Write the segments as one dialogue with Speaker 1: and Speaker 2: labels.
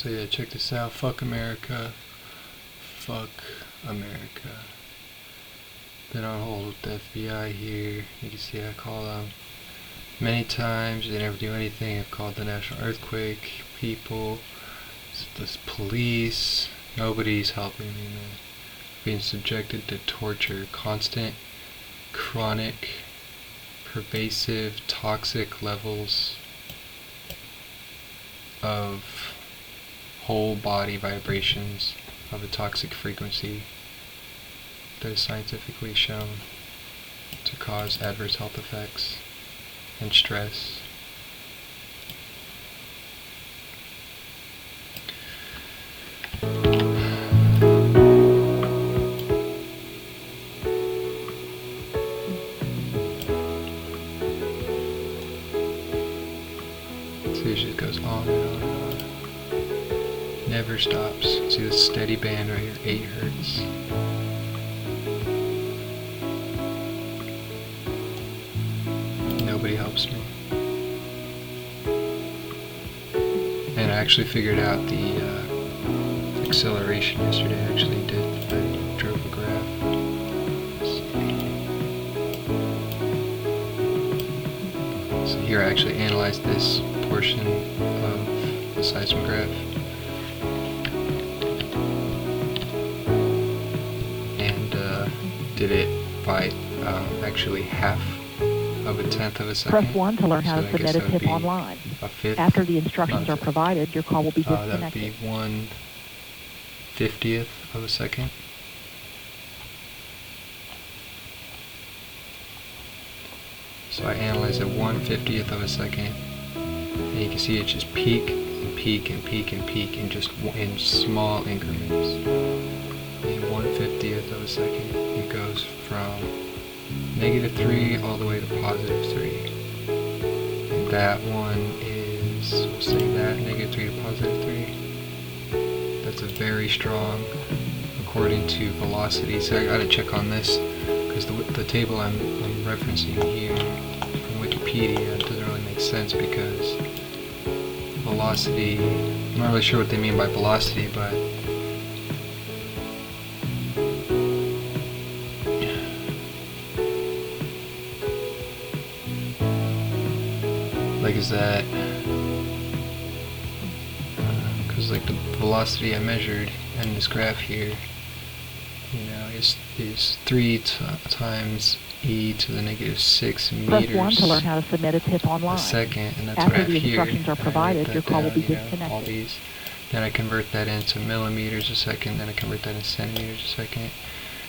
Speaker 1: So yeah, check this out. Fuck America. Fuck America. Been on hold with the FBI here. You can see I call them many times. They never do anything. I've called the National Earthquake people, the police. Nobody's helping me, man. Being subjected to torture. Constant, chronic, pervasive, toxic levels of whole body vibrations of a toxic frequency that is scientifically shown to cause adverse health effects and stress. So it just goes on and on and on. Never stops. See this steady band right here, 8 hertz. Nobody helps me. And I actually figured out the acceleration yesterday. I actually did. I drove a graph. So here I actually analyzed this portion of the seismograph. And did it by actually half of a tenth of a second.
Speaker 2: Press 1 to learn how to submit a tip online.
Speaker 1: A fifth.
Speaker 2: After the instructions are provided, your call will be
Speaker 1: That would
Speaker 2: disconnected.
Speaker 1: be 1/50th of a second. So I analyzed at 1/50th of a second, and you can see it just peak and peak and peak and peak in just in small increments. In 1/50th of a second, it goes from -3 all the way to +3. And that one is, we'll say that, -3 to +3. That's a very strong, according to velocity. So I gotta check on this, because the table I'm referencing here from Wikipedia doesn't really make sense, because velocity, I'm not really sure what they mean by velocity, but like is that, because like the velocity I measured in this graph here, you know, is 3 times e to the -6
Speaker 2: Press 1
Speaker 1: meters
Speaker 2: to learn how to submit a tip
Speaker 1: a
Speaker 2: online.
Speaker 1: second, and that's what I
Speaker 2: After
Speaker 1: have
Speaker 2: the
Speaker 1: here.
Speaker 2: instructions are
Speaker 1: I write
Speaker 2: provided,
Speaker 1: that
Speaker 2: your call will
Speaker 1: down,
Speaker 2: be
Speaker 1: you know,
Speaker 2: disconnected.
Speaker 1: all these. Then I convert that into millimeters a second, then I convert that into centimeters a second.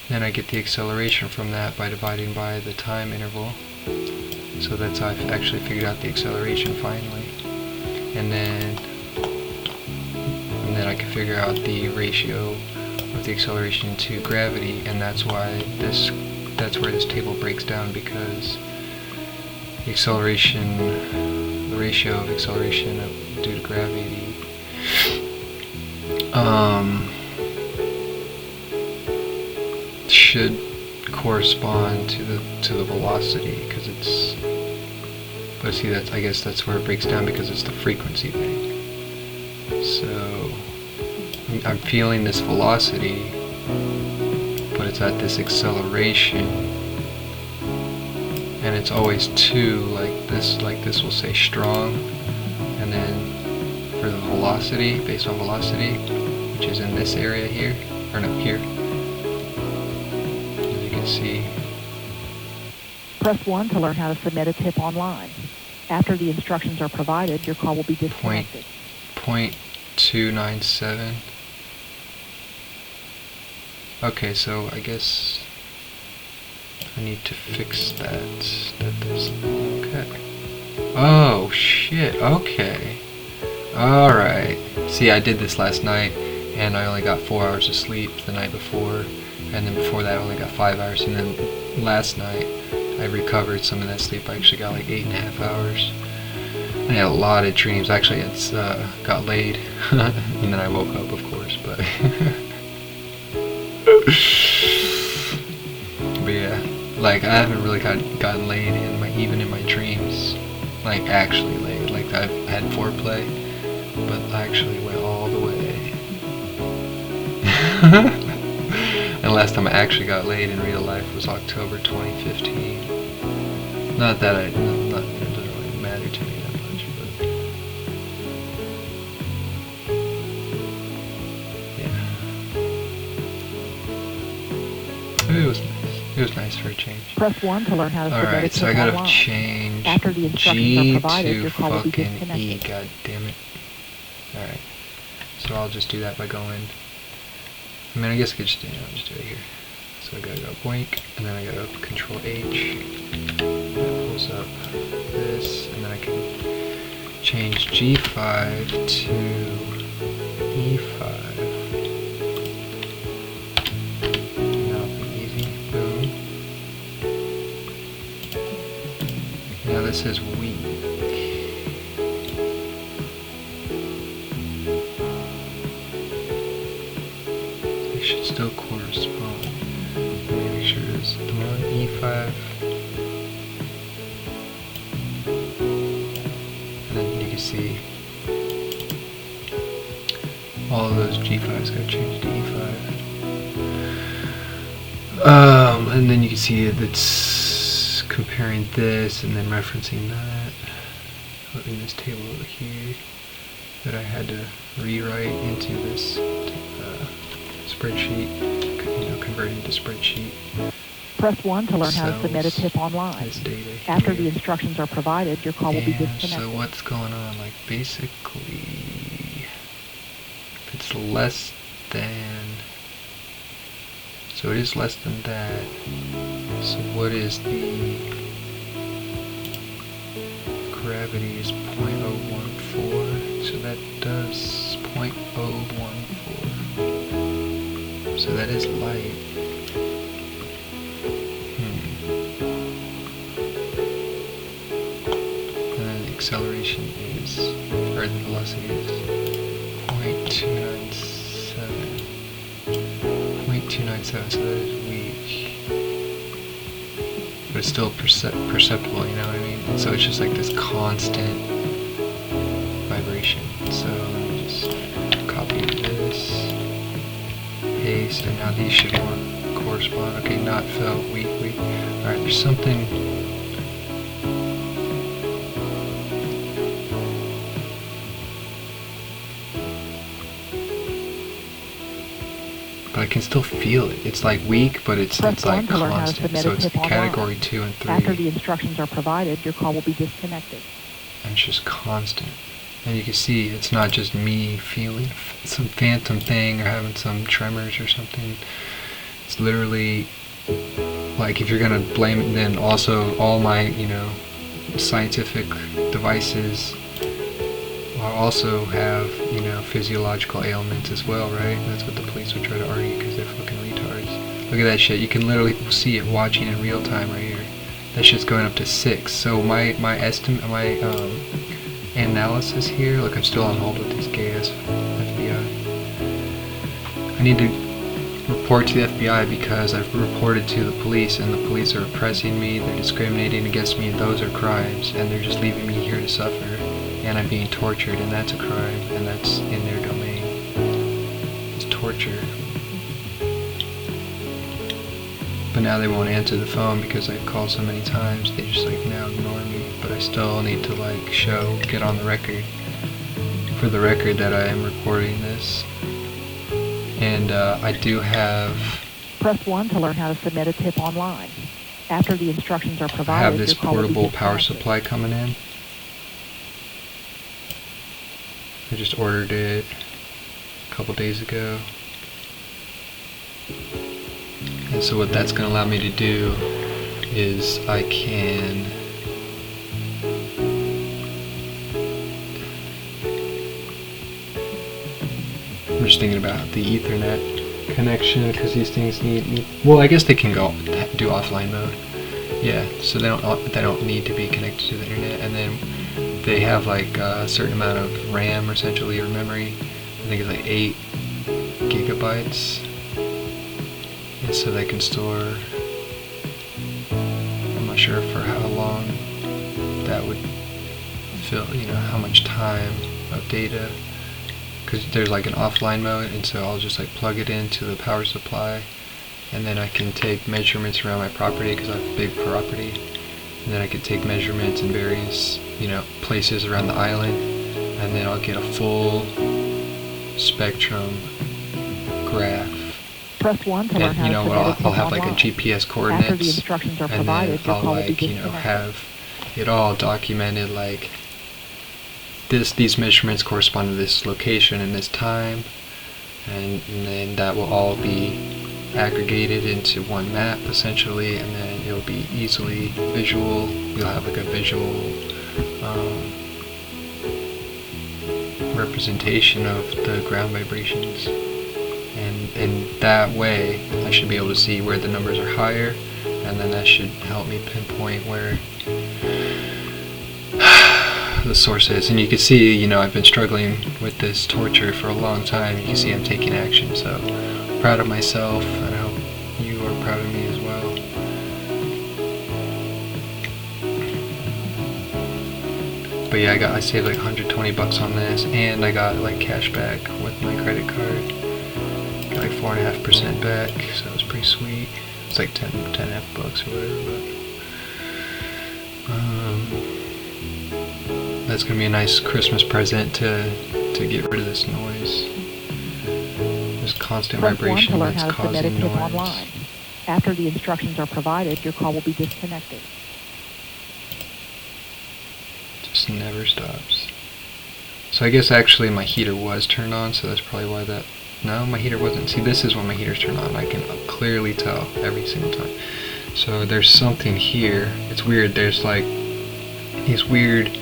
Speaker 1: Then I get the acceleration from that by dividing by the time interval. So that's how I've actually figured out the acceleration finally. And then I can figure out the ratio of the acceleration to gravity, and that's why that's where this table breaks down, because the ratio of acceleration due to gravity should correspond to the velocity, because it's, but see, I guess that's where it breaks down, because it's the frequency thing. So I'm feeling this velocity, but it's at this acceleration, and it's always 2, like this will say strong, and then for the velocity, based on velocity, which is in this area here, or no, here, as you can see.
Speaker 2: Press 1 to learn how to submit a tip online. After the instructions are provided, your call will be disconnected.
Speaker 1: 0.297. Okay, so I guess I need to fix that. Okay. Oh shit. Okay. All right. See, I did this last night, and I only got 4 hours of sleep the night before, and then before that I only got 5 hours, and then last night I recovered some of that sleep. I actually got like 8.5 hours. I had a lot of dreams. Actually, it's got laid, and then I woke up, of course. But but yeah, like I haven't really gotten laid even in my dreams. Like actually laid. Like I've had foreplay, but I actually went all the way. And last time I actually got laid in real life was October 2015. Not that it doesn't really matter to me that much, but yeah. It was nice. It was nice for a change.
Speaker 2: Press 1 to learn how to submit a
Speaker 1: Alright, so I
Speaker 2: tip
Speaker 1: gotta
Speaker 2: online.
Speaker 1: change
Speaker 2: After the instructions
Speaker 1: G
Speaker 2: are provided,
Speaker 1: to
Speaker 2: your call will be
Speaker 1: fucking
Speaker 2: disconnected.
Speaker 1: E, god damn it. Alright, so I'll just do that by going, I mean I guess I could just, just do it here. So I gotta go boink, and then I gotta Control H, that pulls up this, and then I can change G5 to E5. Now this says weak. It should still correspond. Let me make sure it's the one E5. And then you can see all of those G5s got changed to E5. And then you can see that it's comparing this and then referencing that in this table over here that I had to rewrite into this spreadsheet, converting to spreadsheet.
Speaker 2: Press 1 to learn how to submit a tip online.
Speaker 1: This data
Speaker 2: After
Speaker 1: here.
Speaker 2: the instructions are provided, your call will be disconnected.
Speaker 1: So what's going on? Like basically, if it's less than, so it is less than that. So what is the gravity is 0.014, so that does 0.014. So that is light. And then the acceleration is, or the velocity is 0.297. 0.297, so that is weak. But it's still perceptible, you know what I mean? And so it's just like this constant vibration. So let me just copy this, paste, and now these should correspond. Okay, not felt, weak. Alright, there's something. But I can still feel it. It's like weak, but it's like constant. So it's category 2 and 3.
Speaker 2: After the instructions are provided, your call will be disconnected.
Speaker 1: And it's just constant. And you can see it's not just me feeling some phantom thing or having some tremors or something. It's literally like, if you're gonna blame it, then also all my, scientific devices also have, physiological ailments as well, right? That's what the police would try to argue because they're fucking retards. Look at that shit. You can literally see it watching in real time right here. That shit's going up to 6. So my analysis here, look, I'm still on hold with these gay ass FBI. I need to report to the FBI because I've reported to the police and the police are oppressing me, they're discriminating against me, and those are crimes, and they're just leaving me here to suffer, and I'm being tortured, and that's a crime, and that's in their domain. It's torture. But now they won't answer the phone because I've called so many times, they just now ignore me, but I still need to get on the record, for the record, that I am recording this. And I do have...
Speaker 2: Press 1 to learn how to submit a tip online. After the instructions are provided,
Speaker 1: I have this
Speaker 2: your call will be
Speaker 1: portable power
Speaker 2: disconnected.
Speaker 1: supply coming in. I just ordered it a couple days ago. And so what that's going to allow me to do is I can... I'm just thinking about the Ethernet connection because these things need. Well, I guess they can do offline mode. Yeah, so they don't need to be connected to the internet, and then they have a certain amount of RAM essentially, or memory. I think it's 8 gigabytes, and so they can store. I'm not sure for how long that would fill. How much time of data. because there's like an offline mode, and so I'll just like plug it into the power supply, and then I can take measurements around my property because I have a big property, and then I can take measurements in various, places around the island, and then I'll get a full spectrum graph.
Speaker 2: Press 1 to learn
Speaker 1: And
Speaker 2: how to submit a tip
Speaker 1: I'll have like a
Speaker 2: online.
Speaker 1: GPS
Speaker 2: After the
Speaker 1: coordinates,
Speaker 2: instructions are
Speaker 1: and
Speaker 2: provided,
Speaker 1: then
Speaker 2: your
Speaker 1: I'll
Speaker 2: call will be
Speaker 1: like,
Speaker 2: disconnected.
Speaker 1: have it all documented, like these measurements correspond to this location and this time, and then that will all be aggregated into one map essentially, and then it'll be easily visual. You'll have like a visual representation of the ground vibrations, and in that way I should be able to see where the numbers are higher, and then that should help me pinpoint where the source is. And you can see, I've been struggling with this torture for a long time. You can see I'm taking action, so proud of myself, and I hope you are proud of me as well. But yeah, I saved like $120 on this, and I got like cash back with my credit card. Got like 4.5% back, so it was pretty sweet. It's like 10.5 bucks or whatever. But that's gonna be a nice Christmas present to get rid of this noise. This constant
Speaker 2: Press 1
Speaker 1: vibration
Speaker 2: to learn
Speaker 1: that's
Speaker 2: how to submit a
Speaker 1: causing
Speaker 2: tip
Speaker 1: noise.
Speaker 2: online. After the instructions are provided, your call will be disconnected.
Speaker 1: Just never stops. So I guess actually my heater was turned on, so that's probably why that... No, my heater wasn't. See, this is when my heater's turned on. I can clearly tell every single time. So there's something here. It's weird. There's like these weird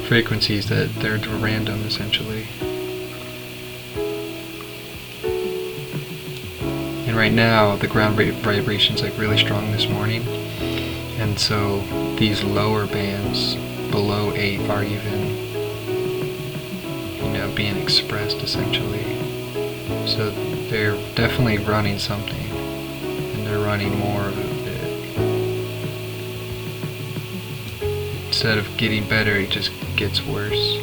Speaker 1: frequencies that they're random essentially. And right now the ground vibration's like really strong this morning, and so these lower bands below 8 are even being expressed essentially. So they're definitely running something, and they're running more of it. Instead of getting better, it just gets worse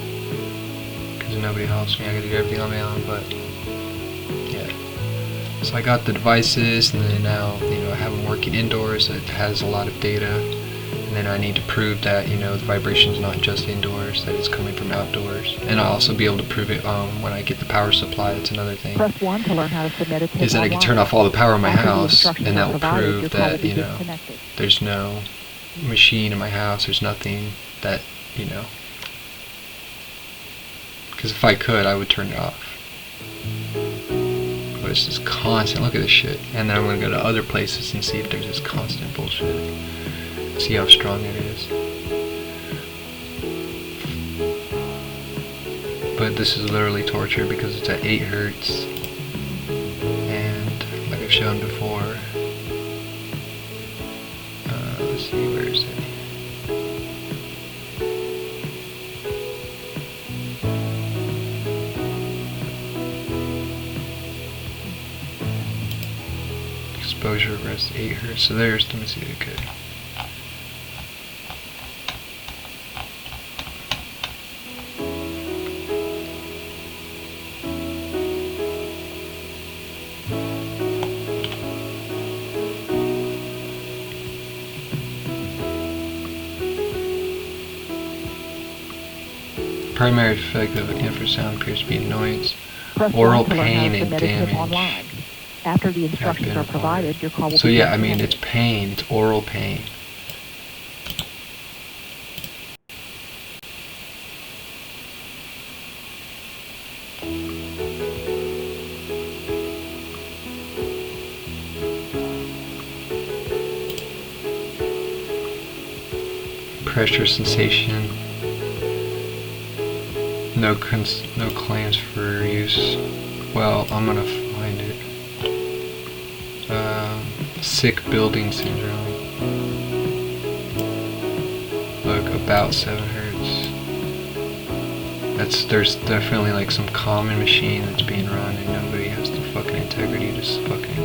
Speaker 1: because nobody helps me. I gotta do everything on my own. But yeah, so I got the devices, and then now I have them working indoors. It has a lot of data, and then I need to prove that the vibration's not just indoors, that it's coming from outdoors. And I'll also be able to prove it when I get the power supply. That's another thing.
Speaker 2: Press 1 to learn how to submit a tip
Speaker 1: Is that I can turn off all the power in my house, and that will prove that there's no machine in my house. There's nothing that because if I could, I would turn it off. But it's just constant. Look at this shit. And then I'm gonna go to other places and see if there's this constant bullshit. See how strong it is. But this is literally torture because it's at 8 hertz, and like I've shown before, let's see, where is it? Exposure rest 8 hertz. So there's, let me see, okay. Primary effect of infrasound appears to be annoyance, oral pain, and damage.
Speaker 2: After the instructions are provided, your call will
Speaker 1: So
Speaker 2: be
Speaker 1: yeah, I mean,
Speaker 2: disconnected.
Speaker 1: it's pain, it's oral pain. Pressure sensation. No claims for use. Well, I'm gonna find it. Sick building syndrome. Look, about 7 hertz. There's definitely like some common machine that's being run, and nobody has the fucking integrity to fucking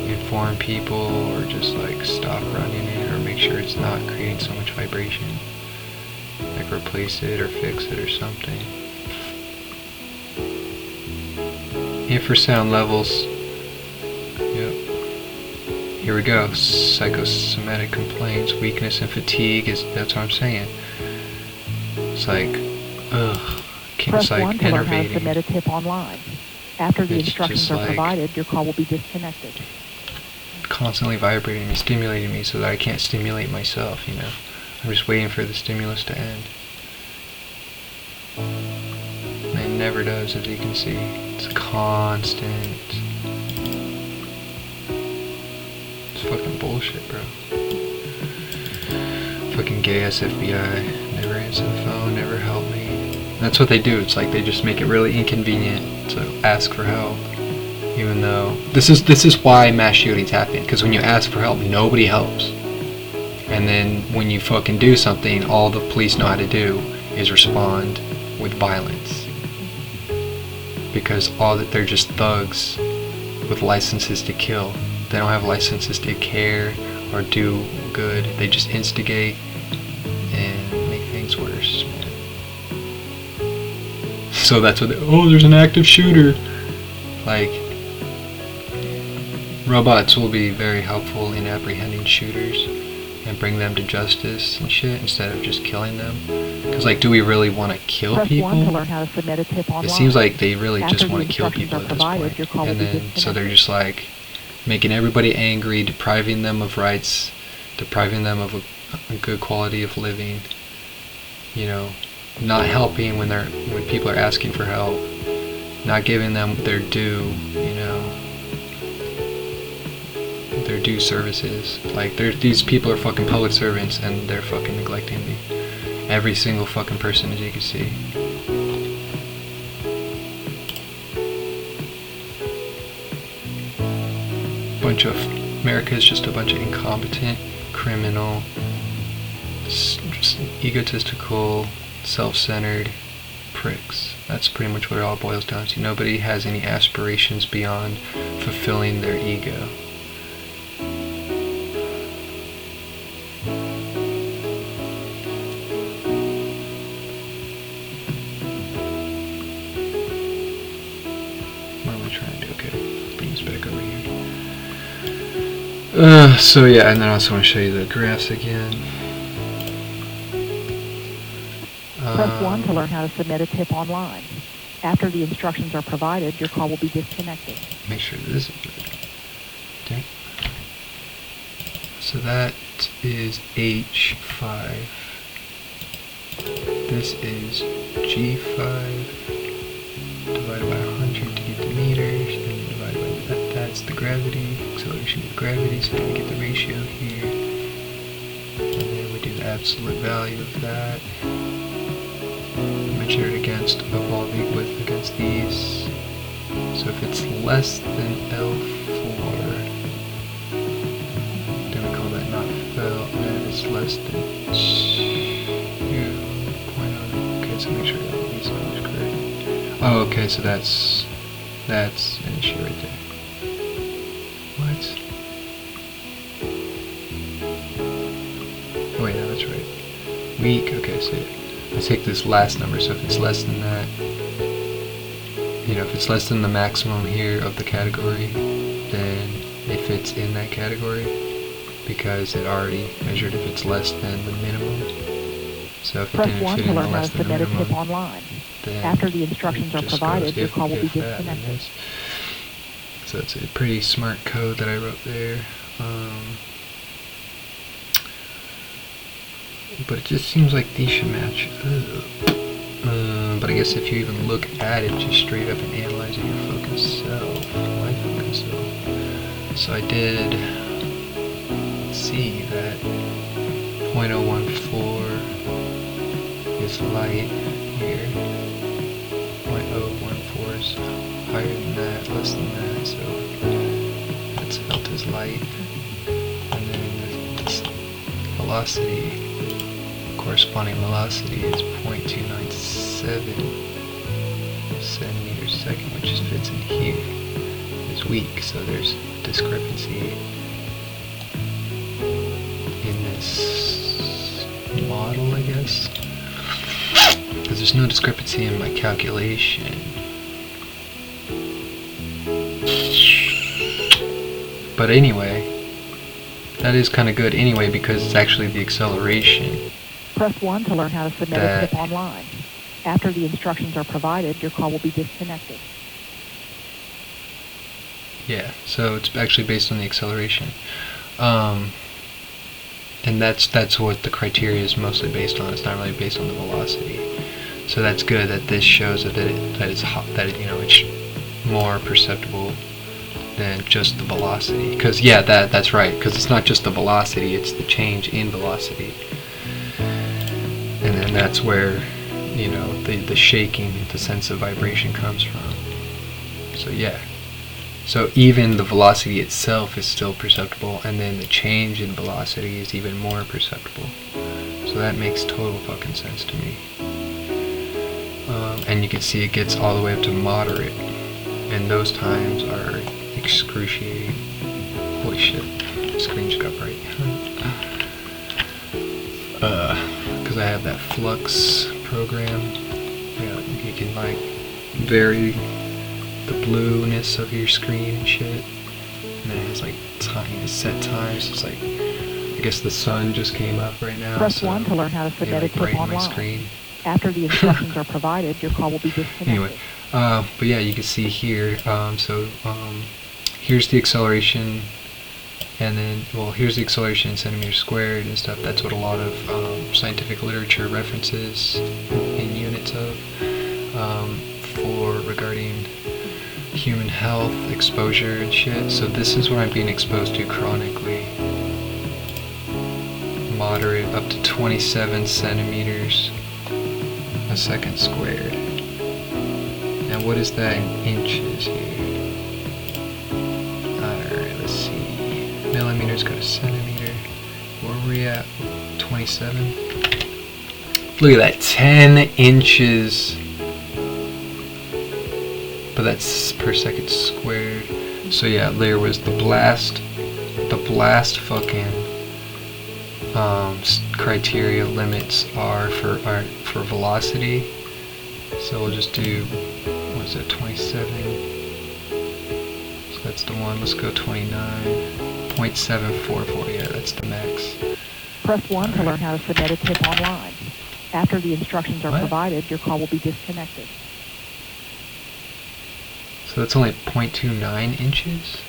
Speaker 1: inform people or just like stop running it or make sure it's not creating so much vibration. Like replace it or fix it or something. infrasound levels. Yep. Here we go. Psychosomatic complaints, weakness and fatigue that's what I'm saying. It's like, ugh.
Speaker 2: Press
Speaker 1: It's like
Speaker 2: 1 to learn how to
Speaker 1: enervating.
Speaker 2: submit a tip online. After the
Speaker 1: It's
Speaker 2: instructions
Speaker 1: just
Speaker 2: are
Speaker 1: like-
Speaker 2: provided, your call will be disconnected.
Speaker 1: Constantly vibrating me, stimulating me so that I can't stimulate myself, you know. I'm just waiting for the stimulus to end. And it never does, as you can see. It's constant. It's fucking bullshit, bro. Fucking gay ass FBI. Never answer the phone, never help me. That's what they do. It's like they just make it really inconvenient to ask for help. Even though this is why mass shootings happen, because when you ask for help, nobody helps. And then when you fucking do something, all the police know how to do is respond with violence. Because they're just thugs with licenses to kill. They don't have licenses to care or do good. They just instigate and make things worse, man. So that's what there's an active shooter. Like, robots will be very helpful in apprehending shooters and bring them to justice and shit instead of just killing them. Because, like, do we really want to kill
Speaker 2: Press 1 to
Speaker 1: people?
Speaker 2: learn how to submit a tip online.
Speaker 1: It seems like they really
Speaker 2: After
Speaker 1: just
Speaker 2: the
Speaker 1: want to kill
Speaker 2: instructions
Speaker 1: people
Speaker 2: are
Speaker 1: at this
Speaker 2: provided,
Speaker 1: point.
Speaker 2: your call will
Speaker 1: And
Speaker 2: be
Speaker 1: then, so
Speaker 2: disconnected.
Speaker 1: they're just like making everybody angry, depriving them of rights, depriving them of a good quality of living. You know, not helping when people are asking for help, not giving them their due. You know, their due services. Like, these people are fucking public servants and they're fucking neglecting every single fucking person, as you can see. America is just a bunch of incompetent, criminal, just egotistical, self-centered pricks. That's pretty much what it all boils down to. Nobody has any aspirations beyond fulfilling their ego. What am I trying to do? Okay, bring this back over here. So yeah, and then I also want to show you the graphs again.
Speaker 2: Press 1 to learn how to submit a tip online. After the instructions are provided, your call will be disconnected.
Speaker 1: Make sure this is good. Okay. So that is H5. This is G5 divided by 100 to get the meters, and then divided by that. That's the gravity, acceleration of gravity, so we get the ratio here. And then we do the absolute value of that. Measure it against evolving width against these. So if it's less than L4, then we call that not fell, and then if it's less than 2.0, okay, so make sure that these numbers correct. Oh, okay, so that's an issue right there. What? Oh wait, no, that's right. Weak, okay, so I take this last number, so if it's less than that, you know, if it's less than the maximum here of the category, then it fits in that category because it already measured if it's less than the minimum. So if it
Speaker 2: Press
Speaker 1: didn't
Speaker 2: 1
Speaker 1: fit
Speaker 2: to
Speaker 1: in the
Speaker 2: learn how to
Speaker 1: less than the
Speaker 2: submit a tip
Speaker 1: minimum,
Speaker 2: online.
Speaker 1: then
Speaker 2: After the instructions are
Speaker 1: it just
Speaker 2: provided,
Speaker 1: goes
Speaker 2: your
Speaker 1: if-
Speaker 2: call will be
Speaker 1: if that, and
Speaker 2: disconnected.
Speaker 1: this. So it's a pretty smart code that I wrote there. But it just seems like these should match up. But I guess if you even look at it just straight up and analyze it your fucking self, my fucking self. So I did see that 0.014 is light here. 0.014 is higher than that, less than that, so that's delta's light. And then this velocity, corresponding velocity is 0.297 centimeters a second, which just fits in here. It's weak, so there's discrepancy in this model, I guess. Because there's no discrepancy in my calculation. But anyway, that is kind of good anyway because it's actually the acceleration.
Speaker 2: Press 1 to learn how to submit a tip online. After the instructions are provided, your call will be disconnected.
Speaker 1: Yeah, so it's actually based on the acceleration. And that's what the criteria is mostly based on. It's not really based on the velocity. So that's good that this shows that it's more perceptible than just the velocity. Because yeah, that's right. Because it's not just the velocity; it's the change in velocity. And then that's where the shaking, the sense of vibration comes from. So yeah. So even the velocity itself is still perceptible, and then the change in velocity is even more perceptible. So that makes total fucking sense to me. And you can see it gets all the way up to moderate, and those times are excruciating. Holy shit, the screen just got bright. Because I have that flux program. Yeah, you can like vary the blueness of your screen and shit, and then it has like set times. It's like, I guess the sun just came up right now.
Speaker 2: Press
Speaker 1: so
Speaker 2: 1 to learn how to submit a tip online.
Speaker 1: My screen.
Speaker 2: After the instructions are provided, your call will be disconnected.
Speaker 1: Anyway, but yeah, you can see here. Here's the acceleration, and then here's the acceleration in centimeters squared and stuff. That's what a lot of scientific literature references in units of regarding human health, exposure and shit. So this is what I'm being exposed to chronically. Moderate up to 27 centimeters a second squared. Now what is that in inches here? Alright, let's see. Millimeters go to centimeter. Where are we at? 27? Look at that, 10 inches. But that's per second squared. So yeah, there was the blast fucking criteria limits are for velocity. So we'll just do, what is that, 27? So that's the one. Let's go 29.744. Yeah, that's the max.
Speaker 2: Press 1 to learn how to submit a tip online. After the instructions are provided, your call will be disconnected.
Speaker 1: So that's only 0.29 inches?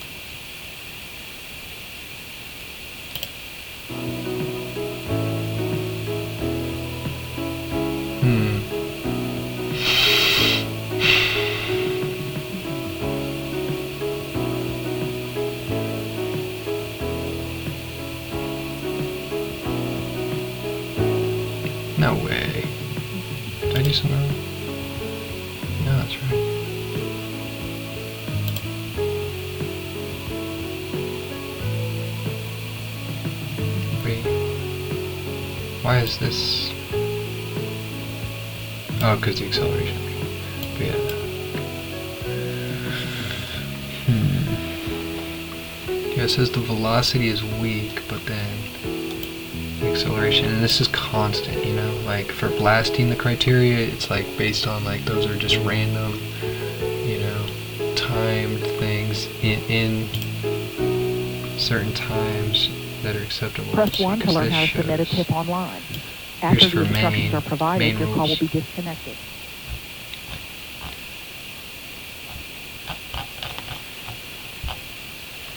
Speaker 1: No way. Did I do something wrong? No, that's right. Wait. Why is this? Oh, because the acceleration. But yeah. Yeah, it says the velocity is weak, but then acceleration, and this is constant, like for blasting the criteria, it's like based on like those are just random, timed things in certain times that are acceptable.
Speaker 2: Press 1 to learn how to submit a tip online. After the instructions are provided, your call will be disconnected.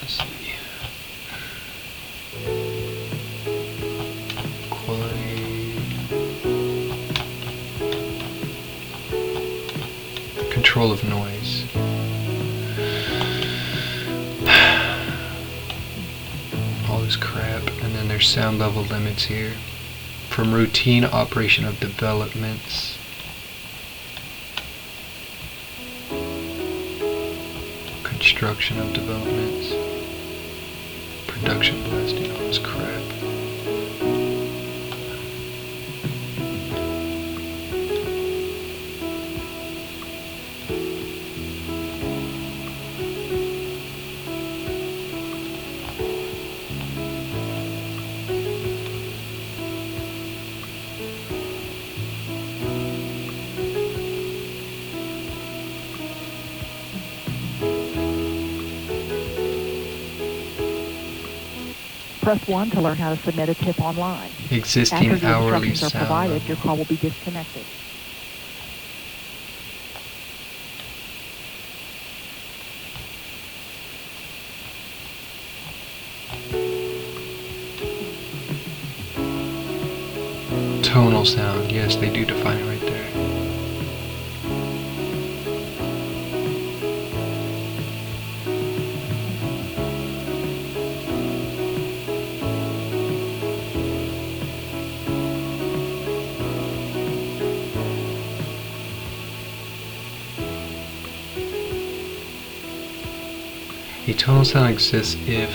Speaker 1: Let's see. Control of noise. All this crap, and then there's sound level limits here. From routine operation of developments. Construction of developments. Production blasting, all this crap.
Speaker 2: Press 1 to learn how to submit a tip online.
Speaker 1: Existing
Speaker 2: After the
Speaker 1: hourly
Speaker 2: instructions are
Speaker 1: sound
Speaker 2: provided,
Speaker 1: level.
Speaker 2: your call will be disconnected.
Speaker 1: Tonal sound, yes, they do define it right there. A tonal sound exists if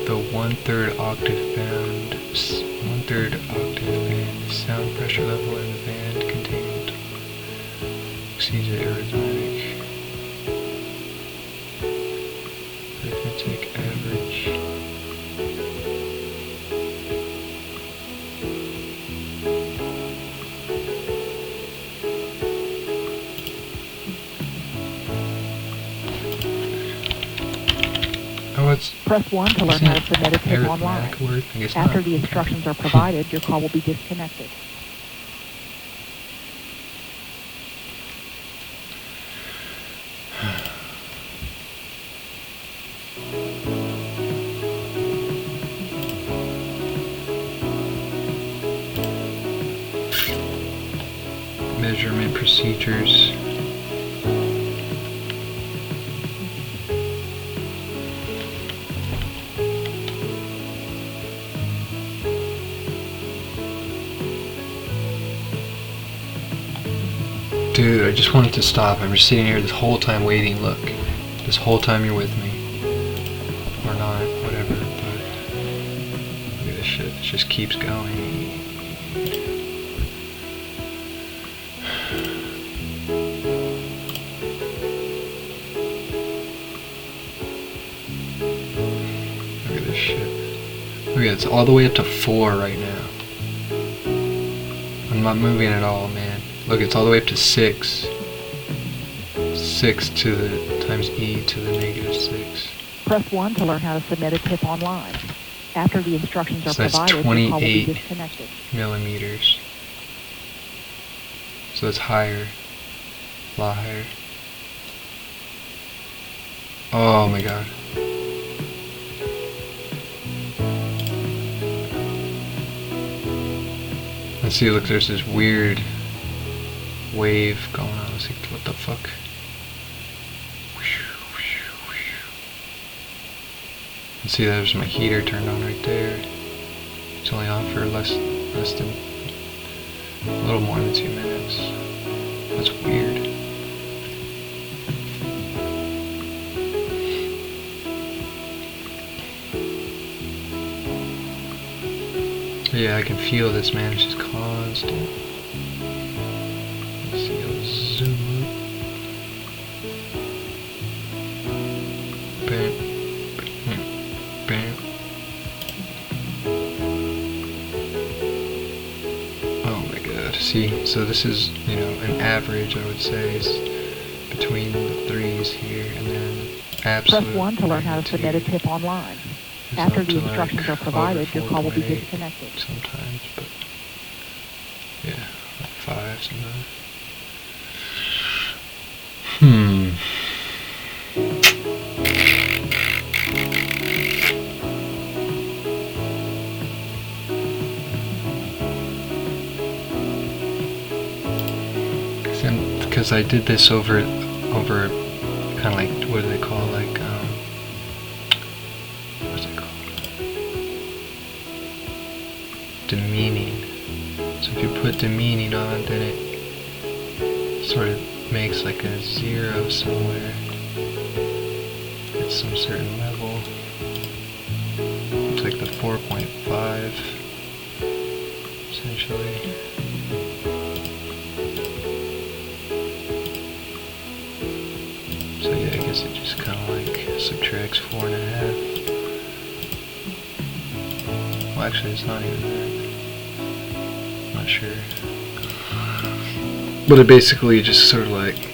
Speaker 1: the 1/3 octave band, 1/3 octave band sound pressure level in the band containing exceeds the arithmetic average. Oh, it's
Speaker 2: Press 1 to learn how to submit a tip online.
Speaker 1: arithmetic word. I guess
Speaker 2: After
Speaker 1: not.
Speaker 2: the instructions are provided, your call will be disconnected.
Speaker 1: Measurement procedures. Dude, I just wanted to stop. I'm just sitting here this whole time waiting. Look, this whole time you're with me. Or not, whatever, but look at this shit. It just keeps going. Look at this shit. Look at it, it's all the way up to 4 right now. I'm not moving at all, man. Look, it's all the way up to 6. 6 to the times e to the -6.
Speaker 2: Press 1 to learn how to submit a tip online. After the instructions are
Speaker 1: So that's
Speaker 2: provided, your call will be
Speaker 1: 28
Speaker 2: disconnected.
Speaker 1: millimeters. So it's higher. A lot higher. Oh my god. Let's see, look, there's this weird wave going on. Let's see, what the fuck? Let's see, there's my heater turned on right there. It's only on for less than, a little more than 2 minutes. That's weird. Yeah, I can feel this, man. It's just constant. Let's see, I'll zoom up. Bam, bam, bam. Oh my god. See, so this is, you know, an average, I would say, is between the 3s here, and then absolute.
Speaker 2: Press 1 to learn how to submit a tip online.
Speaker 1: It's
Speaker 2: After
Speaker 1: up
Speaker 2: the
Speaker 1: to
Speaker 2: instructions
Speaker 1: like
Speaker 2: are provided, your
Speaker 1: over
Speaker 2: call will be
Speaker 1: 4.8
Speaker 2: disconnected.
Speaker 1: sometimes, but yeah, like 5 sometimes. Because I did this over kind of like, what do they call, like, what's it called? Demeaning. So if you put demeaning on, then it sort of makes like a 0 somewhere at some certain level. It's like the 4.5, essentially. So yeah, I guess it just kind of like subtracts 4.5. Well, actually, it's not even that. I'm not sure. But it basically just sort of like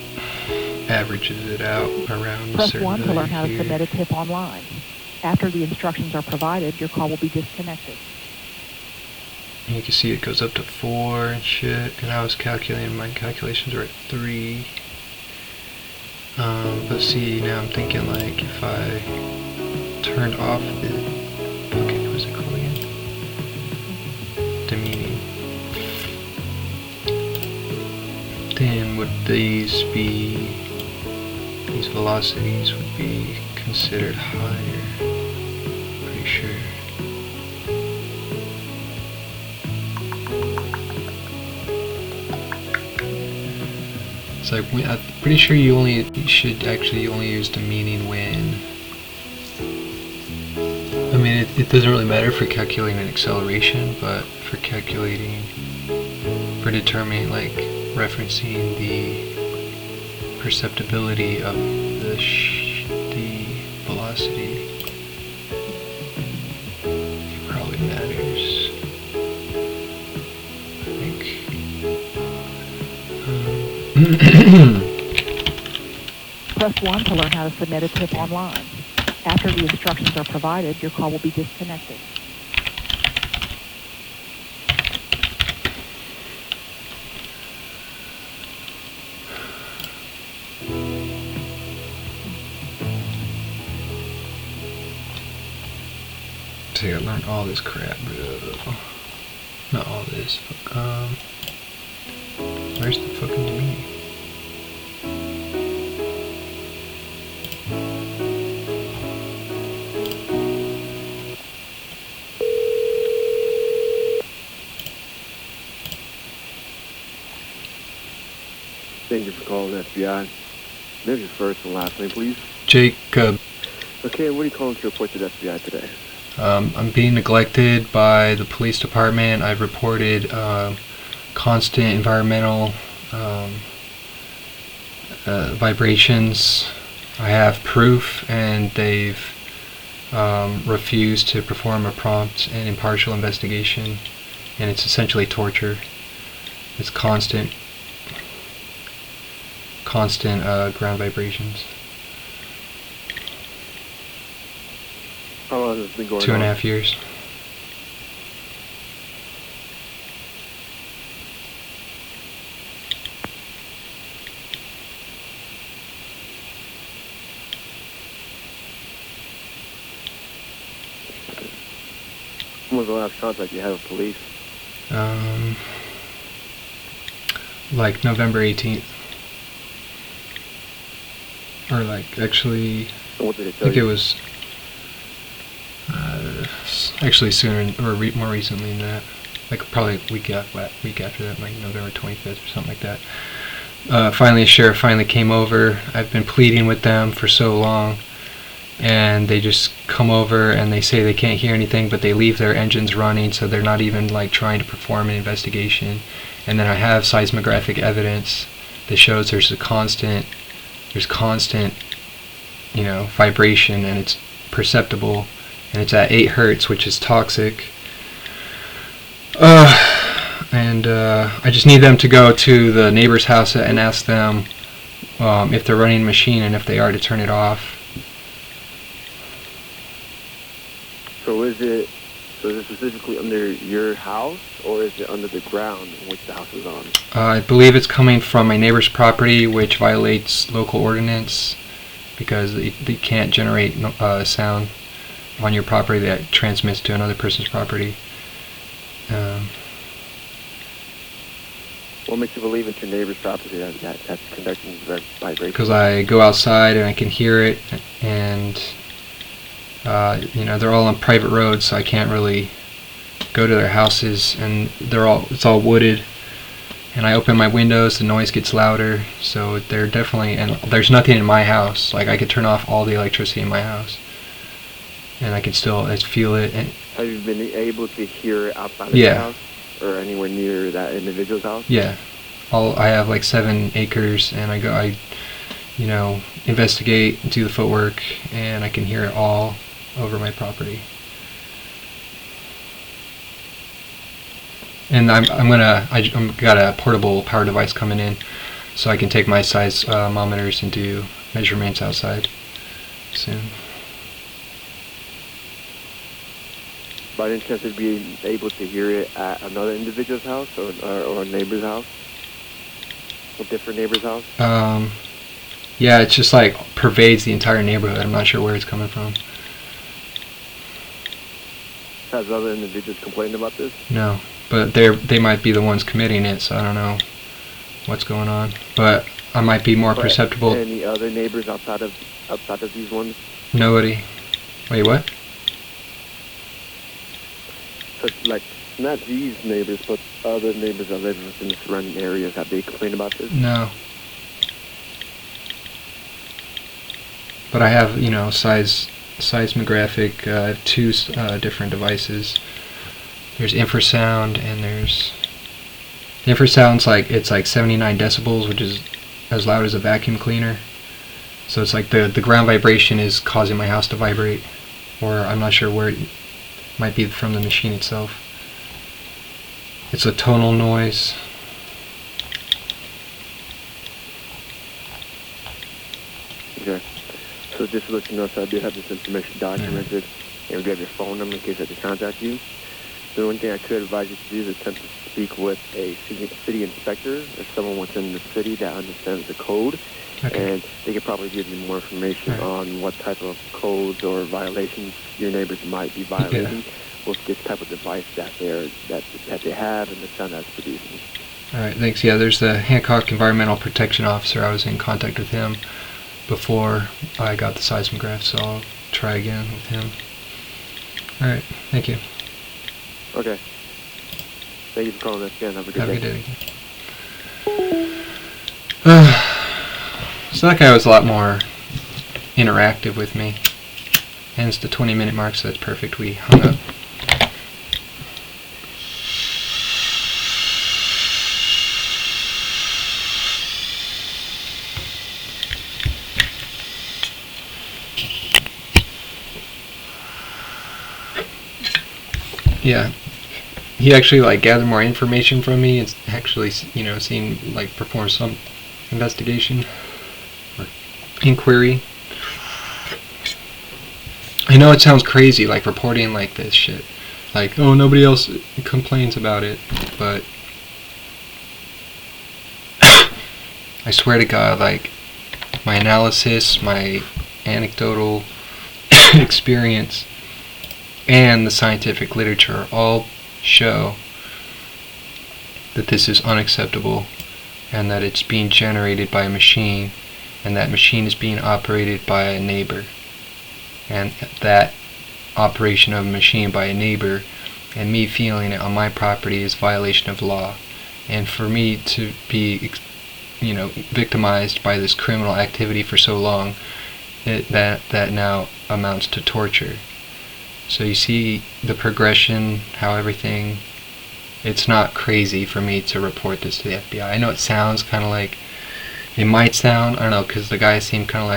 Speaker 1: averages it out around a
Speaker 2: Press
Speaker 1: certain
Speaker 2: 1 to learn how to
Speaker 1: value
Speaker 2: submit
Speaker 1: here.
Speaker 2: a tip online. After the instructions are provided, your call will be disconnected.
Speaker 1: And you can see it goes up to 4 and shit, and I was calculating, my calculations are at 3. But see, now I'm thinking like if I turned off the, fucking, what's it called again? Demeaning. Then would these velocities would be considered higher? Pretty sure. So I'm pretty sure you should actually only use demeaning when, I mean, it doesn't really matter for calculating an acceleration, but for determining, like, referencing the perceptibility of the velocity, it probably matters. I think.
Speaker 2: Press 1 to learn how to submit a tip online. After the instructions are provided, your call will be disconnected.
Speaker 1: So I gotta learn all this crap, bro. Not all this. Fuck, where's the fucking demeaning?
Speaker 3: Thank you for calling FBI. There's your first and last name, please.
Speaker 1: Jacob.
Speaker 3: Okay, what are you calling to report to the FBI today?
Speaker 1: I'm being neglected by the police department. I've reported constant environmental vibrations. I have proof, and they've refused to perform a prompt and impartial investigation, and it's essentially torture. It's constant ground vibrations.
Speaker 3: How long has this been going on?
Speaker 1: 2.5 years.
Speaker 3: When was the last contact you had with police?
Speaker 1: Like November 18th. Or like, actually,
Speaker 3: And what did it
Speaker 1: I
Speaker 3: tell
Speaker 1: think
Speaker 3: you?
Speaker 1: it was actually sooner, or more recently than that. Like probably a week after that, like November 25th or something like that. Finally, a sheriff finally came over. I've been pleading with them for so long, and they just come over and they say they can't hear anything, but they leave their engines running, so they're not even like trying to perform an investigation. And then I have seismographic evidence that shows there's constant, you know, vibration, and it's perceptible, and it's at 8 hertz, which is toxic. I just need them to go to the neighbor's house and ask them if they're running a machine, and if they are, to turn it off.
Speaker 3: So is it specifically under your house, or is it under the ground in which the house is on?
Speaker 1: I believe it's coming from my neighbor's property, which violates local ordinance, because they can't generate sound on your property that transmits to another person's property.
Speaker 3: What makes you believe it's your neighbor's property that's conducting vibration?
Speaker 1: Because I go outside and I can hear it, and you know, they're all on private roads, so I can't really go to their houses, and it's all wooded. And I open my windows, the noise gets louder, so they're definitely, and there's nothing in my house. Like, I could turn off all the electricity in my house, and I can still feel it. And
Speaker 3: Have you been able to hear it outside of
Speaker 1: Yeah.
Speaker 3: your house, or anywhere near that individual's house?
Speaker 1: yeah, I have like 7 acres, and I you know, investigate, do the footwork, and I can hear it all over my property. And I've got a portable power device coming in, so I can take my seismometers and do measurements outside soon.
Speaker 3: by any chance would be able to hear it at another individual's house or a neighbor's house? A different neighbor's house?
Speaker 1: Yeah, it's just like pervades the entire neighborhood. I'm not sure where it's coming from.
Speaker 3: Has other individuals complained about this?
Speaker 1: No, but they might be the ones committing it, so I don't know what's going on. But I might be more perceptible.
Speaker 3: Any other neighbors outside of these ones?
Speaker 1: Nobody. Wait, what?
Speaker 3: So, like, not these neighbors, but other neighbors that live within the surrounding areas, have they complained about this?
Speaker 1: No. But I have, seismographic. I have two different devices. There's infrasound, and there's infrasound's it's like 79 decibels, which is as loud as a vacuum cleaner. So it's like the ground vibration is causing my house to vibrate, or I'm not sure where it might be from the machine itself. It's a tonal noise.
Speaker 3: Okay. So just to let you know, so I do have this information documented, and we have your phone number in case I have to contact you. The only thing I could advise you to do is attempt to speak with a city inspector or someone within the city that understands the code, and they could probably give you more information on what type of codes or violations your neighbors might be violating with this type of device that they have and the sound that's producing.
Speaker 1: All right, thanks. Yeah, there's the Hancock Environmental Protection Officer. I was in contact with him before I got the seismograph, so I'll try again with him. All right, thank you.
Speaker 3: Okay. Thank you for calling us again. Have a good day.
Speaker 1: So that guy was a lot more interactive with me. And it's the 20-minute mark, so that's perfect. We hung up. Yeah, he actually gathered more information from me and actually seen perform some investigation or inquiry. I know it sounds crazy reporting this shit, oh, nobody else complains about it, but I swear to God, my analysis, my anecdotal experience, and the scientific literature all show that this is unacceptable, and that it's being generated by a machine, and that machine is being operated by a neighbor, and that operation of a machine by a neighbor and me feeling it on my property is violation of law. And for me to be victimized by this criminal activity for so long, that now amounts to torture. So you see the progression, how everything, it's not crazy for me to report this to the FBI. I know it sounds kind of it might sound, I don't know, because the guy seemed kind of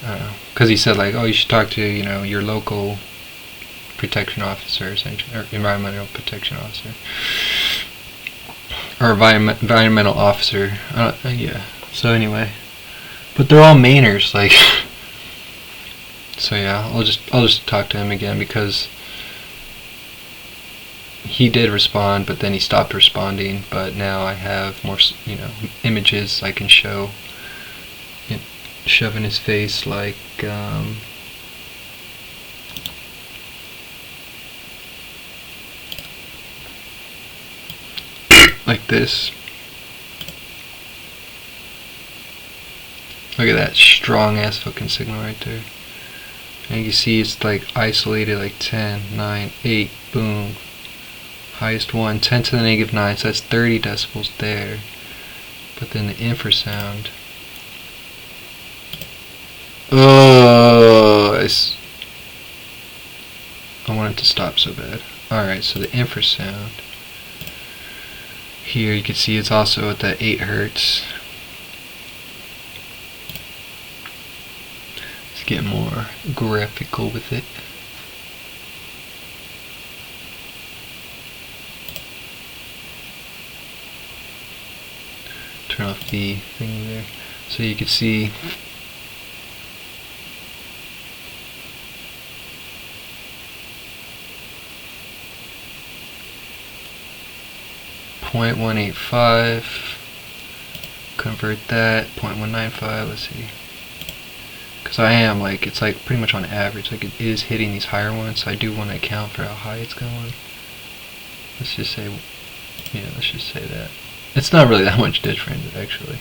Speaker 1: I don't know, because he said oh, you should talk to, your local protection officer, essentially, or environmental protection officer, or environmental officer, yeah, so anyway, but they're all Mainers, so yeah, I'll just talk to him again, because he did respond, but then he stopped responding. But now I have more, images I can shove in his face, like this. Look at that strong ass fucking signal right there. And you can see it's isolated 10, 9, 8, boom. Highest one, 10 to the negative 9, so that's 30 decibels there. But then the infrasound. Oh, I want it to stop so bad. Alright, so the infrasound. Here you can see it's also at that 8 hertz. Let's get more graphical with it. Turn off the thing there. So you can see .185. Convert that. 0.195. Let's see. Because I am like, it's like pretty much on average. Like it is hitting these higher ones, so I do want to account for how high it's going. Let's just say, yeah, let's just say that. It's not really that much different, actually.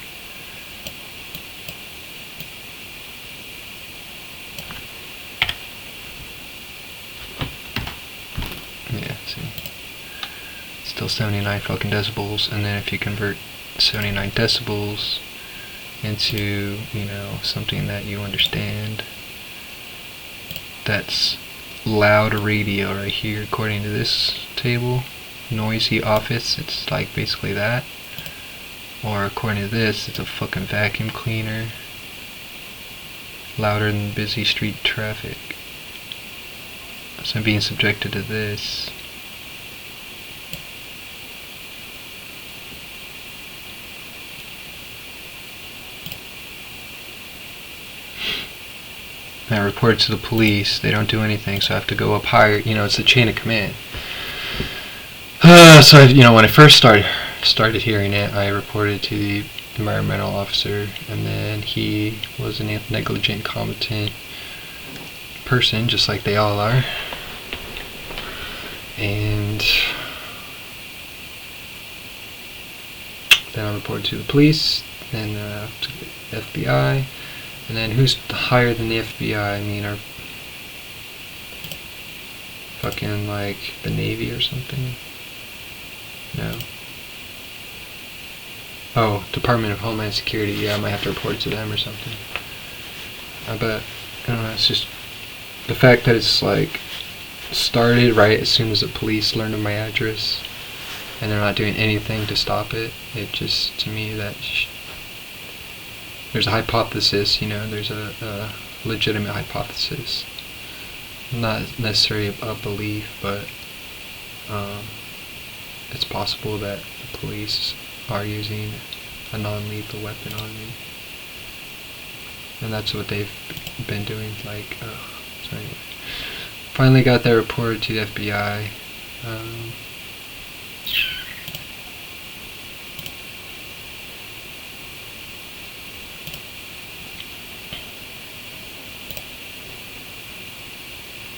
Speaker 1: Yeah, see. Still 79 fucking decibels, and then if you convert 79 decibels into, you know, something that you understand, that's loud radio right here, according to this table. Noisy office, it's like basically that. Or according to this, it's a fucking vacuum cleaner. Louder than busy street traffic. So I'm being subjected to this. I report to the police, they don't do anything, so I have to go up higher. You know, it's a chain of command. So, you know, when I first started hearing it, I reported to the environmental officer, and then he was a negligent, incompetent person, just like they all are. And then I reported to the police, and to the FBI. And then who's higher than the FBI? I mean, are fucking like the Navy or something? No. Oh, Department of Homeland Security. Yeah, I might have to report it to them or something. I bet. I don't know, it's just the fact that it's like started right as soon as the police learned of my address and they're not doing anything to stop it. It just, to me, that there's a hypothesis, you know, there's a legitimate hypothesis. Not necessarily a belief, but it's possible that the police are using a non-lethal weapon on me. And that's what they've been doing, like, so anyway. Finally got that reported to the FBI.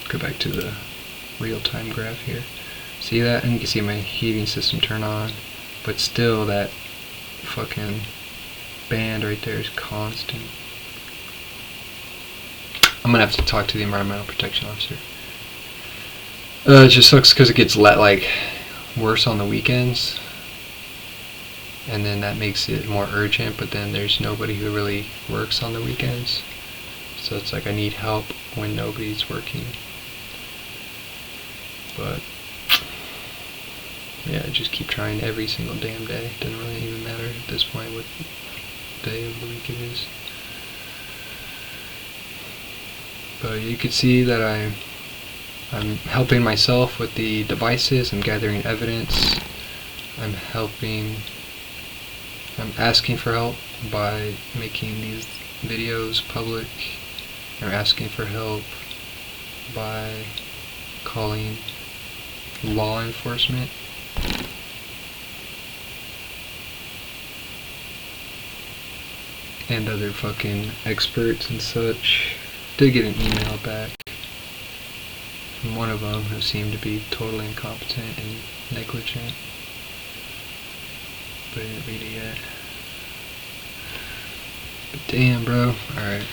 Speaker 1: Go back to the real-time graph here. See that? And you can see my heating system turn on, but still that fucking band right there is constant. I'm gonna have to talk to the environmental protection officer. It just sucks because it gets like worse on the weekends, and then that makes it more urgent, but then there's nobody who really works on the weekends, so it's like I need help when nobody's working. But yeah, I just keep trying every single damn day. Doesn't really even matter at this point what day of the week it is. But you can see that I'm helping myself with the devices. I'm gathering evidence. I'm asking for help by making these videos public. I'm asking for help by calling law enforcement. And other fucking experts and such. Did get an email back from one of them who seemed to be totally incompetent and negligent, but I didn't read it yet. But damn, bro. Alright.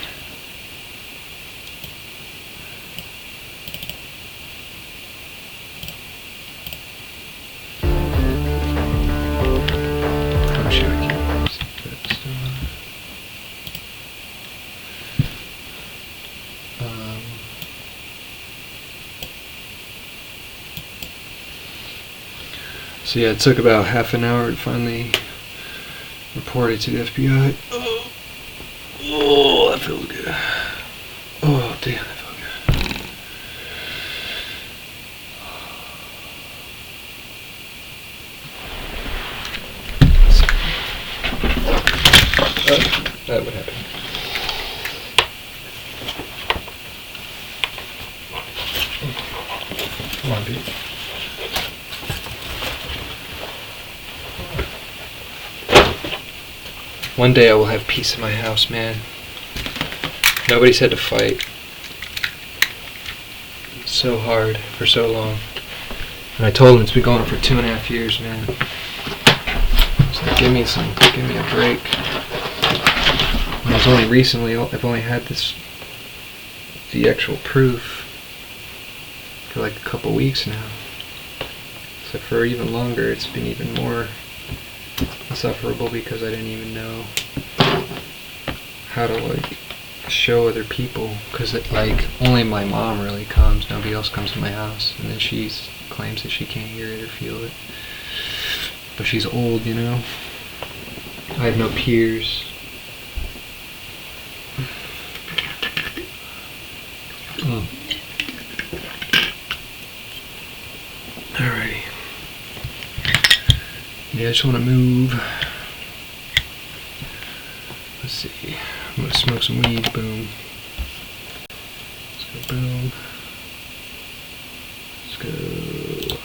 Speaker 1: Oh shit, I can't see that still. So yeah, it took about half an hour to finally report it to the FBI. Oh, that feels good. Oh, damn, that felt good. That would happen. Come on, dude. One day I will have peace in my house, man. Nobody said to fight. So hard for so long. And I told him it's been going on for 2.5 years, man. So give me a break. And it's only recently, I've only had the actual proof for like a couple weeks now. So for even longer, it's been even more insufferable because I didn't even know how to like show other people, because like only my mom really comes, nobody else comes to my house, and then she claims that she can't hear it or feel it, but she's old, you know. I have no peers. Alrighty. Yeah, I just want to move. Let's see. I'm gonna smoke some weed. Boom. Let's go. Boom. Let's go.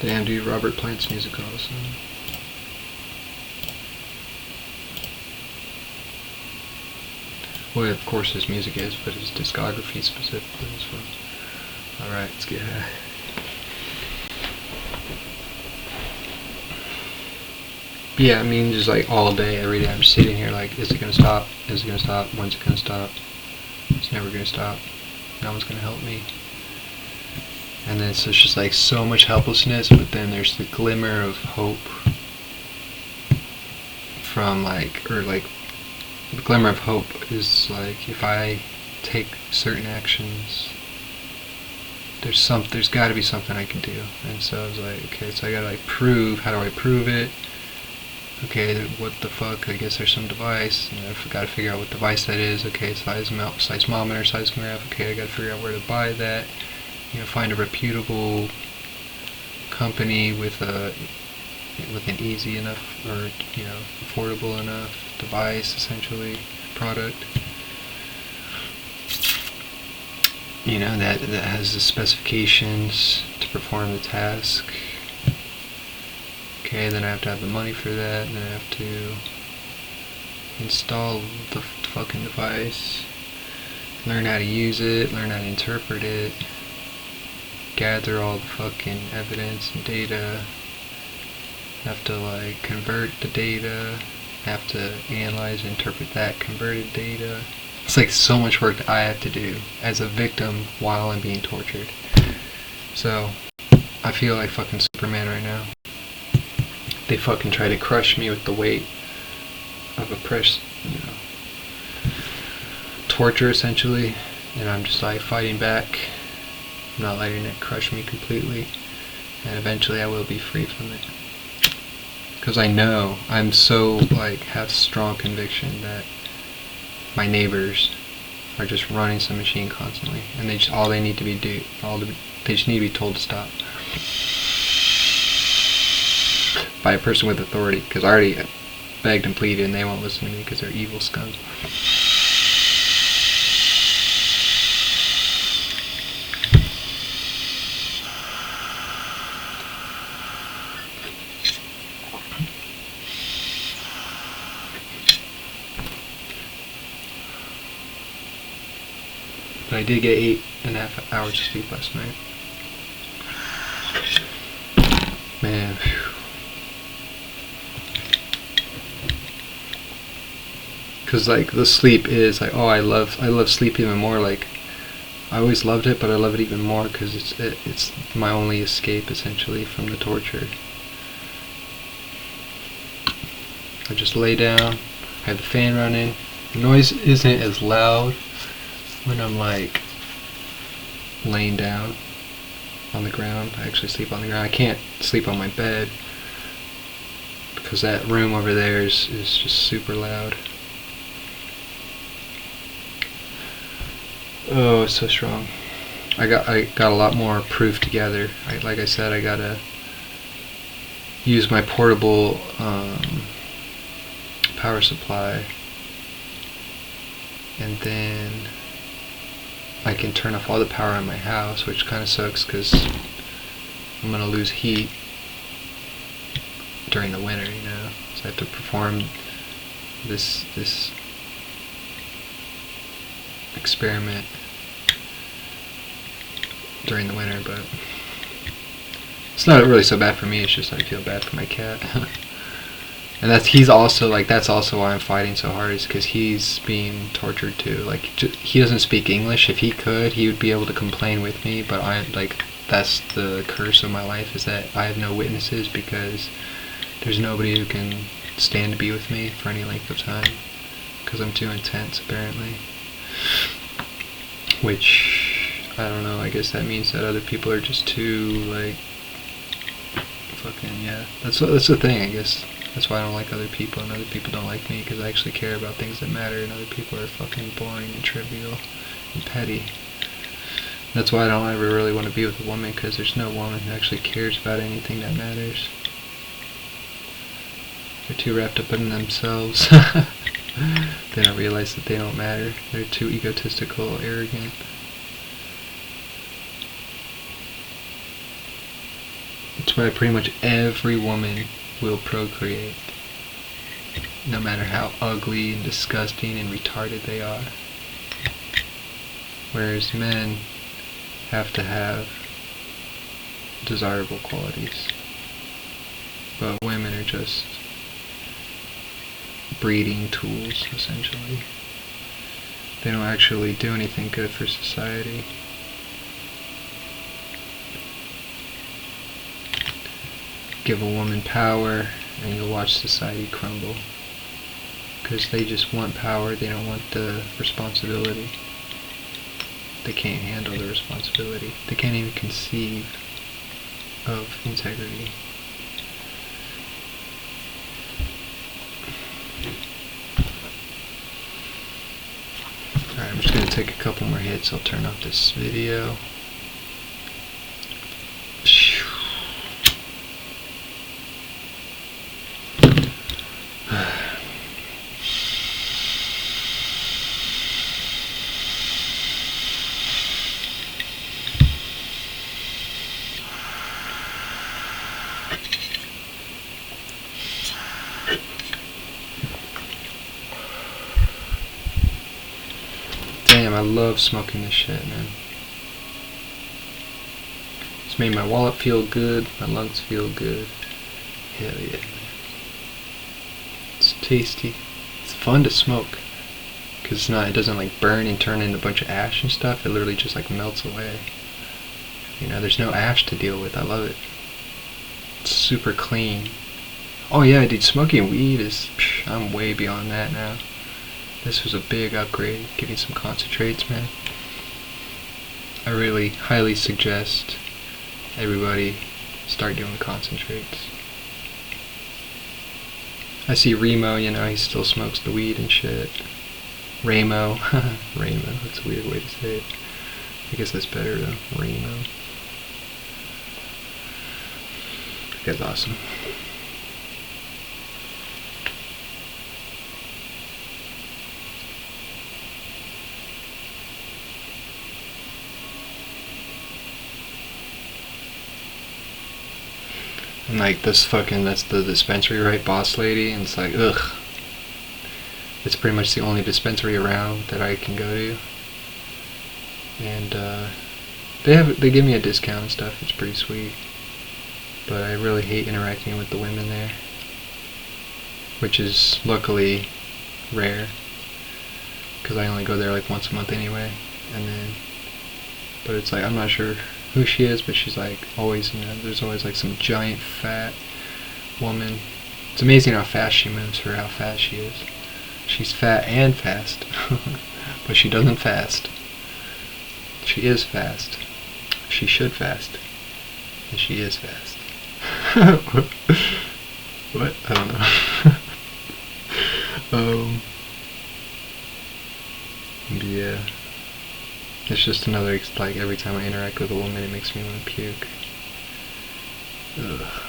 Speaker 1: Damn, dude, Robert Plant's music also. Well, of course his music is, but his discography specifically as well. Alright, let's get high. Yeah, I mean, just like all day, every day, I'm sitting here like, is it gonna stop? Is it gonna stop? When's it gonna stop? It's never gonna stop. No one's gonna help me. And then so it's just like so much helplessness, but then there's the glimmer of hope from like, or like, the glimmer of hope is like, if I take certain actions, there's got to be something I can do. And so I was like, okay, so I gotta like prove. How do I prove it? Okay, what the fuck? I guess there's some device, and I've got to figure out what device that is. Okay, seismometer, seismograph. Okay, I got to figure out where to buy that. You know, find a reputable company with an easy enough, or you know, affordable enough device, essentially, product. You know, that has the specifications to perform the task. Okay, then I have to have the money for that, and then I have to install the fucking device, learn how to use it, learn how to interpret it, gather all the fucking evidence and data, have to like convert the data, have to analyze and interpret that converted data. It's like so much work that I have to do as a victim while I'm being tortured. So I feel like fucking Superman right now. They fucking try to crush me with the weight of oppressed, you know, torture essentially, and I'm just like fighting back. I'm not letting it crush me completely, and eventually I will be free from it. Because I know, I'm so like, have strong conviction that my neighbors are just running some machine constantly, and they just, all they need to be they just need to be told to stop by a person with authority, because I already begged and pleaded and they won't listen to me because they're evil scums. But I did get 8.5 hours of sleep last night. Man, phew. Cause like the sleep is like, oh, I love sleep even more. Like I always loved it, but I love it even more because it's my only escape essentially from the torture. I just lay down, I have the fan running. The noise isn't as loud when I'm like laying down on the ground. I actually sleep on the ground. I can't sleep on my bed because that room over there is just super loud. Oh, it's so strong. I got a lot more proof together. Like I said, I gotta use my portable power supply, and then I can turn off all the power in my house, which kind of sucks because I'm gonna lose heat during the winter, you know. So I have to perform this experiment during the winter, but it's not really so bad for me. It's just I feel bad for my cat. And that's also why I'm fighting so hard, is because he's being tortured too. Like, he doesn't speak English. If he could, he would be able to complain with me, but that's the curse of my life, is that I have no witnesses, because there's nobody who can stand to be with me for any length of time, because I'm too intense, apparently. Which, I don't know, I guess that means that other people are just too, like, fucking, yeah. That's the thing, I guess. That's why I don't like other people, and other people don't like me, because I actually care about things that matter, and other people are fucking boring and trivial and petty. That's why I don't ever really want to be with a woman, because there's no woman who actually cares about anything that matters. They're too wrapped up in themselves. They don't realize that they don't matter. They're too egotistical, arrogant. That's why pretty much every woman will procreate, no matter how ugly and disgusting and retarded they are. Whereas men have to have desirable qualities. But women are just breeding tools, essentially. They don't actually do anything good for society. Give a woman power and you'll watch society crumble. Because they just want power, they don't want the responsibility. They can't handle the responsibility. They can't even conceive of integrity. Alright, I'm just going to take a couple more hits. I'll turn off this video. Damn, I love smoking this shit, man. It's made my wallet feel good, my lungs feel good. Hell yeah, man. It's tasty. It's fun to smoke. Cause it doesn't like burn and turn into a bunch of ash and stuff. It literally just like melts away. You know, there's no ash to deal with. I love it. It's super clean. Oh yeah, dude, smoking weed is, I'm way beyond that now. This was a big upgrade. Give me some concentrates, man. I really highly suggest everybody start doing concentrates. I see Remo, you know, he still smokes the weed and shit. Ramo. Ramo, that's a weird way to say it. I guess that's better though. Ramo. That guy's awesome. And like this fucking, that's the dispensary, right, boss lady, and it's like, ugh. It's pretty much the only dispensary around that I can go to. And they give me a discount and stuff, it's pretty sweet. But I really hate interacting with the women there. Which is luckily rare. Because I only go there like once a month anyway. But it's like, I'm not sure who she is, but she's like always, you know, there's always like some giant fat woman. It's amazing how fast she moves for how fast she is. She's fat and fast, but she doesn't fast. She is fast. She should fast, and she is fast. What? I don't know. Yeah. It's just another, like, every time I interact with a woman, it makes me want to puke. Ugh.